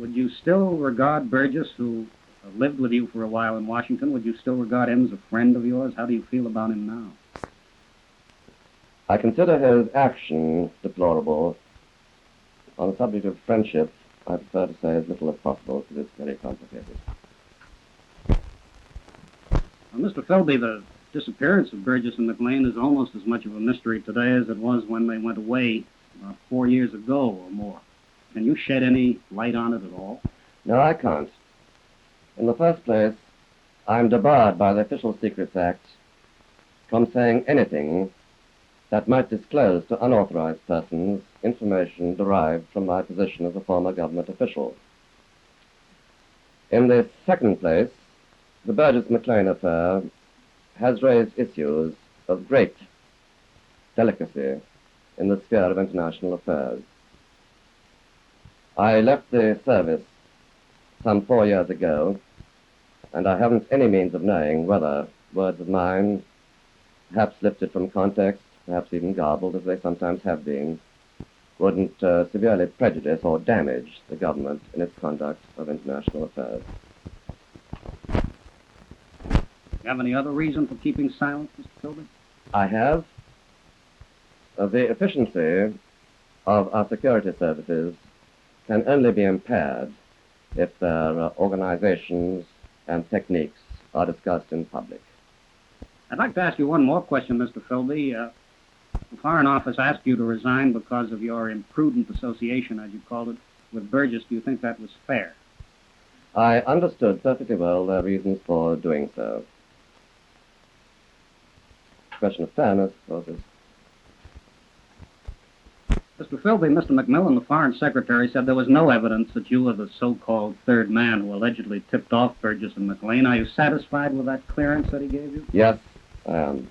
would you still regard Burgess, who lived with you for a while in Washington, would you still regard him as a friend of yours? How do you feel about him now? I consider his action deplorable. On the subject of friendship, I prefer to say as little as possible, because it's very complicated. Well, Mr. Philby, the disappearance of Burgess and Maclean is almost as much of a mystery today as it was when they went away 4 years ago or more. Can you shed any light on it at all? No, I can't. In the first place, I'm debarred by the Official Secrets Act from saying anything that might disclose to unauthorized persons information derived from my position as a former government official. In the second place, the Burgess-Maclean affair has raised issues of great delicacy in the sphere of international affairs. I left the service some 4 years ago, and I haven't any means of knowing whether words of mine, perhaps lifted from context, perhaps even garbled, as they sometimes have been, wouldn't severely prejudice or damage the government in its conduct of international affairs. Do you have any other reason for keeping silent, Mr. Philby? I have. The efficiency of our security services can only be impaired if their organizations and techniques are discussed in public. I'd like to ask you one more question, Mr. Philby. The Foreign Office asked you to resign because of your imprudent association, as you called it, with Burgess. Do you think that was fair? I understood perfectly well their reasons for doing so. The question of fairness, of course, is... Mr. Philby, Mr. Macmillan, the Foreign Secretary, said there was no evidence that you were the so-called third man who allegedly tipped off Burgess and Maclean. Are you satisfied with that clearance that he gave you? Yes, I am.